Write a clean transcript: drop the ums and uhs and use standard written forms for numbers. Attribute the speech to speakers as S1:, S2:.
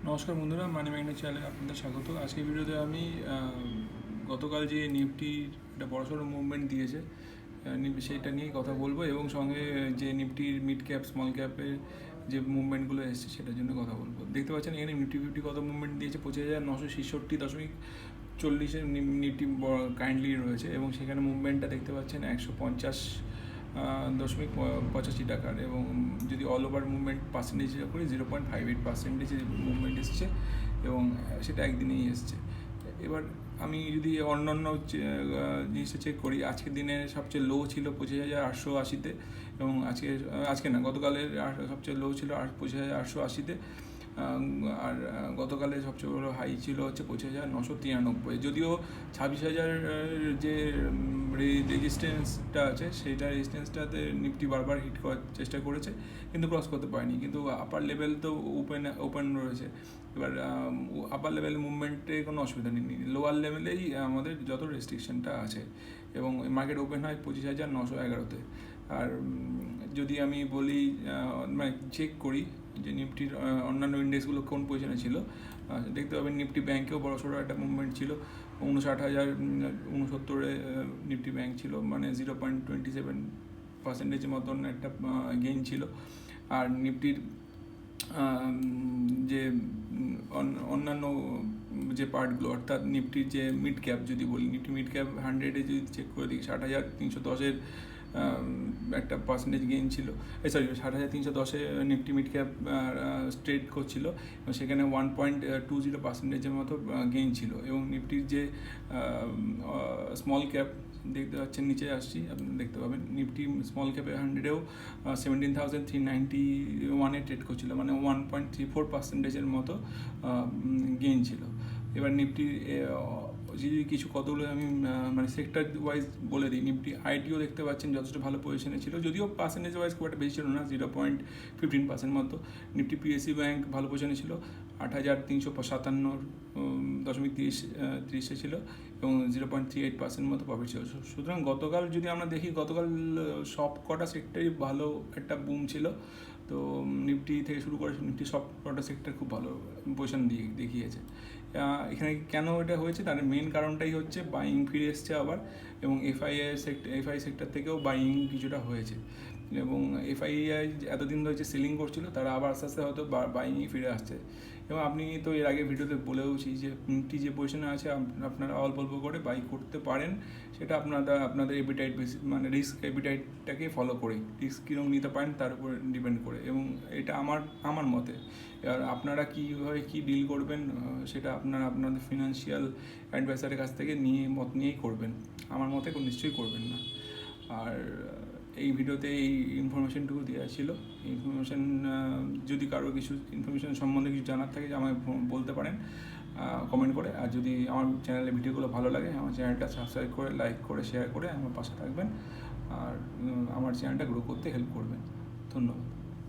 S1: নমস্কার বন্ধুরা, money magnet চ্যানেলে আপনাদের স্বাগত। আজকের ভিডিওতে আমি গতকাল যে নিফটির একটা বড়সড় মুভমেন্ট দিয়েছে সেইটা নিয়েই কথা বলবো, এবং সঙ্গে যে নিফটির মিড ক্যাপ স্মল ক্যাপের যে মুভমেন্টগুলো এসেছে সেটার জন্য কথা বলবো। দেখতে পাচ্ছেন এখানে নিফটি কত মুভমেন্ট দিয়েছে, 25,966.40 নিফটি কাইন্ডলি রয়েছে, এবং সেখানে মুভমেন্টটা দেখতে পাচ্ছেন 150.85 টাকার, এবং যদি অল ওভার মুভমেন্ট পার্সেন্টেজ করি 0.58% মুভমেন্ট এসছে, এবং সেটা একদিনেই এসছে। এবার আমি যদি অন্যান্য জিনিসটা চেক করি, আজকের দিনে সবচেয়ে লো ছিল 25,880-তে, এবং আজকে না, গতকালের সবচেয়ে লো ছিল 25,880-তে, আর গতকালে সবচেয়ে বড় হাই ছিল হচ্ছে 25,993। যদিও 26,000 যে রেজিস্ট্যান্সটা আছে সেইটা রেজিস্ট্যান্সটাতে নিফটি বারবার হিট করার চেষ্টা করেছে, কিন্তু ক্রস করতে পারেনি। কিন্তু আপার লেভেল তো ওপেন রয়েছে। এবার আপার লেভেল মুভমেন্টে কোনো অসুবিধা নেই, লোয়ার লেভেলেই আমাদের যত রেস্ট্রিকশনটা আছে, এবং মার্কেট ওপেন হয় 25,911-তে। আর যদি আমি বলি, মানে চেক করি যে নিফটির অন্যান্য ইন্ডেক্সগুলো কোন পজিশনে ছিল, দেখতে পাবেন নিফটি ব্যাংকেও বড়সড় একটা মুভমেন্ট ছিল। 59,069-এ নিফটি ব্যাংক ছিল, মানে 0.27% মতন একটা গেইন ছিল। আর নিফটির যে অন্যান্য যে পার্টগুলো, অর্থাৎ নিফটির যে মিড ক্যাপ যদি বলি, নিফটি মিড ক্যাপ 100-এ যদি চেক করে দিই, 60,310-এর একটা পার্সেন্টেজ গেইন ছিল। 60,310-এ নিফটি মিড ক্যাপ ট্রেড করছিল, এবং সেখানে 1.20% মতো গেইন ছিল। এবং নিফটির যে স্মল ক্যাপ দেখতে পাচ্ছেন, নিচে আসছি, আপনি দেখতে পাবেন নিফটি স্মল ক্যাপে 100-এও 17,391-এ ট্রেড করছিল, মানে 1.34%-এর মতো গেইন ছিল। এবার নিফটি যদি কিছু কতগুলো আমি মানে সেক্টর ওয়াইজ বলে দিই, নিফটি আইটিও দেখতে পাচ্ছেন যথেষ্ট ভালো পজিশনে ছিল, যদিও পার্সেন্টেজ ওয়াইজ খুব একটা বেশি ছিল না, 0.15% মতো। নিফটি পিএসসি ব্যাংক ভালো পজিশনে ছিল, 8,357.30 ছিল, এবং 0.38% মতো প্রফিট ছিল। সুতরাং গতকাল যদি আমরা দেখি, গতকাল সব কটা সেক্টরই ভালো একটা বুম ছিল। তো নিফটি থেকে শুরু করে নিফটি সব কটা সেক্টর খুব ভালো পজিশন দেখিয়েছে। এখানে কেন এটা হয়েছে, তার মেন কারণটাই হচ্ছে বাইং ফিরে এসছে আবার, এবং এফআই সেক্টর থেকেও বাইং কিছুটা হয়েছে, এবং এফআইআই এতদিন ধরে যে সেলিং করছিল তারা আবার আস্তে আস্তে হয়তো বাইংই ফিরে আসছে। এবং আপনি তো এর আগে ভিডিওতে বলেওছি যে নিফটি যে পজিশনে আছে আপনারা অল্প অল্প করে বাই করতে পারেন, সেটা আপনাদের এপিটাইট বেশি, মানে রিস্ক এপিটাইটটাকে ফলো করে রিস্ক কীরকম নিতে পারেন তার উপর ডিপেন্ড করে, এবং এটা আমার মতে। এবার আপনারা কীভাবে কী ডিল করবেন সেটা আপনাদের ফিনান্সিয়াল অ্যাডভাইসারের কাছ থেকে মত নিয়েই করবেন, আমার মতে নিশ্চয়ই করবেন না। আর এই ভিডিওতে এই ইনফরমেশনটুকু দেওয়া ছিল। ইনফরমেশন যদি কারো কিছু ইনফরমেশন সম্বন্ধে কিছু জানার থাকে আমায় বলতে পারেন কমেন্ট করে। আর যদি আমার চ্যানেলের ভিডিওগুলো ভালো লাগে, আমার চ্যানেলটা সাবস্ক্রাইব করে, লাইক করে, শেয়ার করে আমার পাশে থাকবেন, আর আমার চ্যানেলটা গ্রো করতে হেল্প করবেন। ধন্যবাদ।